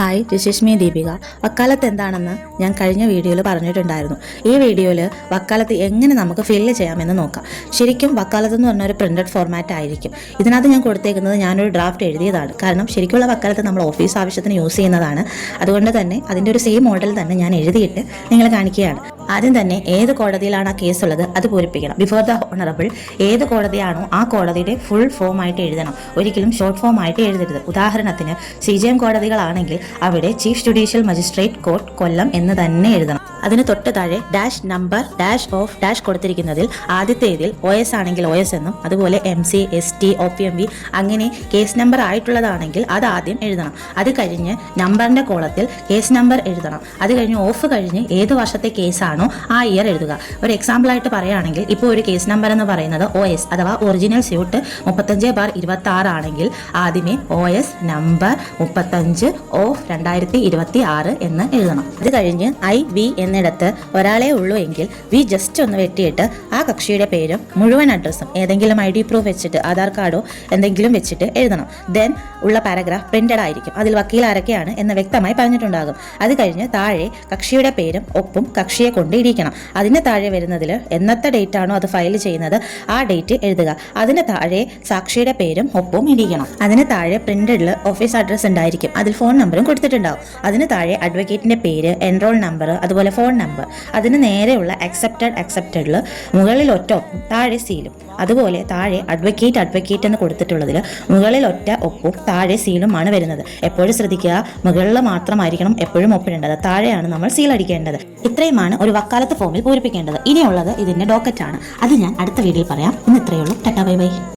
Hi, this is me Deepika. വക്കാലത്ത് എന്താണെന്ന് ഞാൻ കഴിഞ്ഞ വീഡിയോയിൽ പറഞ്ഞിട്ടുണ്ടായിരുന്നു. ഈ വീഡിയോയിൽ വക്കാലത്ത് എങ്ങനെ നമുക്ക് ഫില്ല് ചെയ്യാമെന്ന് നോക്കാം. ശരിക്കും വക്കാലത്ത് എന്ന് പറഞ്ഞ ഒരു പ്രിന്റഡ് ഫോർമാറ്റ് ആയിരിക്കും. ഇതിനകത്ത് ഞാൻ കൊടുത്തേക്കുന്നത് ഞാനൊരു ഡ്രാഫ്റ്റ് എഴുതിയതാണ്. കാരണം ശരിക്കുള്ള വക്കാലത്ത് നമ്മൾ ഓഫീസ് ആവശ്യത്തിന് യൂസ് ചെയ്യുന്നതാണ്. അതുകൊണ്ട് തന്നെ അതിൻ്റെ ഒരു സെയിം മോഡൽ തന്നെ ഞാൻ എഴുതിയിട്ട് നിങ്ങളെ കാണിക്കുകയാണ്. ആദ്യം തന്നെ ഏത് കോടതിയിലാണ് ആ കേസ് ഉള്ളത് അത് പൂരിപ്പിക്കണം. ബിഫോർ ദ ഓണറബിൾ ഏത് കോടതിയാണോ ആ കോടതിയുടെ ഫുൾ ഫോം ആയിട്ട് എഴുതണം. ഒരിക്കലും ഷോർട്ട് ഫോം ആയിട്ട് എഴുതരുത്. ഉദാഹരണത്തിന് CJM കോടതികളാണെങ്കിൽ അവിടെ chief judicial magistrate court Kollam എന്ന് തന്നെ എഴുതണം. അതിന് തൊട്ട് താഴെ dash number dash of dash കൊടുത്തിരിക്കുന്നതിൽ ആദ്യത്തേതിൽ OS ആണെങ്കിൽ OS എന്നും, അതുപോലെ MC ST OPMV അങ്ങനെ കേസ് നമ്പർ ആയിട്ടുള്ളതാണെങ്കിൽ അത് ആദ്യം എഴുതണം. അത് കഴിഞ്ഞ് നമ്പറിന്റെ കോളത്തിൽ കേസ് നമ്പർ എഴുതണം. അത് കഴിഞ്ഞ് ഓഫ് കഴിഞ്ഞ് ഏത് വർഷത്തെ കേസാണോ ആ ഇയർ എഴുതുക. ഒരു എക്സാമ്പിൾ ആയിട്ട് പറയുകയാണെങ്കിൽ ഇപ്പോൾ ഒരു കേസ് നമ്പർ എന്ന് പറയുന്നത് OS അഥവാ ഒറിജിനൽ സ്യൂട്ട് 35/26 ആണെങ്കിൽ ആദ്യമേ OS നമ്പർ 35 ഓഫ് 2026 എന്ന് എഴുതണം. അത് കഴിഞ്ഞ് IV എന്നിടത്ത് ഒരാളെ ഉള്ളൂ എങ്കിൽ V ജസ്റ്റ് ഒന്ന് വെട്ടിയിട്ട് ആ കക്ഷിയുടെ പേരും മുഴുവൻ അഡ്രസ്സും ഏതെങ്കിലും ID പ്രൂഫ് വെച്ചിട്ട് ആധാർ കാർഡോ എന്തെങ്കിലും വെച്ചിട്ട് എഴുതണം. ദെൻ ഉള്ള പാരഗ്രാഫ് പ്രിന്റഡ് ആയിരിക്കും. അതിൽ വക്കീൽ ആരൊക്കെയാണ് എന്ന് വ്യക്തമായി പറഞ്ഞിട്ടുണ്ടാകും. അത് കഴിഞ്ഞ് താഴെ കക്ഷിയുടെ പേരും ഒപ്പും കക്ഷിയെ കൊണ്ട് ഇരിക്കണം. അതിന് താഴെ വരുന്നതിൽ എന്നത്തെ ഡേറ്റ് ആണോ അത് ഫയൽ ചെയ്യുന്നത് ആ ഡേറ്റ് എഴുതുക. അതിന് താഴെ സാക്ഷിയുടെ പേരും ഒപ്പും ഇരിക്കണം. അതിന് താഴെ പ്രിന്റഡിൽ ഓഫീസ് അഡ്രസ്സ് ഉണ്ടായിരിക്കും. അതിൽ ഫോൺ നമ്പറും കൊടുത്തിട്ടുണ്ടാവും. അതിന് താഴെ അഡ്വക്കേറ്റിന്റെ പേര്, എൻറോൾ നമ്പർ, അതുപോലെ ഫോൺ നമ്പർ. അതിന് നേരെയുള്ള അക്സെപ്റ്റഡിൽ മുകളിൽ ഒറ്റ ഒപ്പും താഴെ സീലും. അതുപോലെ താഴെ അഡ്വക്കേറ്റ് എന്ന് കൊടുത്തിട്ടുള്ളതിൽ മുകളിൽ ഒറ്റ ഒപ്പും താഴെ സീലുമാണ് വരുന്നത്. എപ്പോഴും ശ്രദ്ധിക്കുക, മുകളിൽ മാത്രമായിരിക്കണം എപ്പോഴും ഒപ്പിടേണ്ടത്. താഴെയാണ് നമ്മൾ സീൽ അടിക്കേണ്ടത്. ഇത്രയുമാണ് ഒരു വക്കാലത്ത് ഫോമിൽ പൂരിപ്പിക്കേണ്ടത്. ഇനിയുള്ളത് ഇതിന്റെ ഡോക്കറ്റാണ്. അത് ഞാൻ അടുത്ത വീഡിയോയിൽ പറയാം. ഇന്ന് ഇത്രയേ ഉള്ളൂ. Tata bye bye.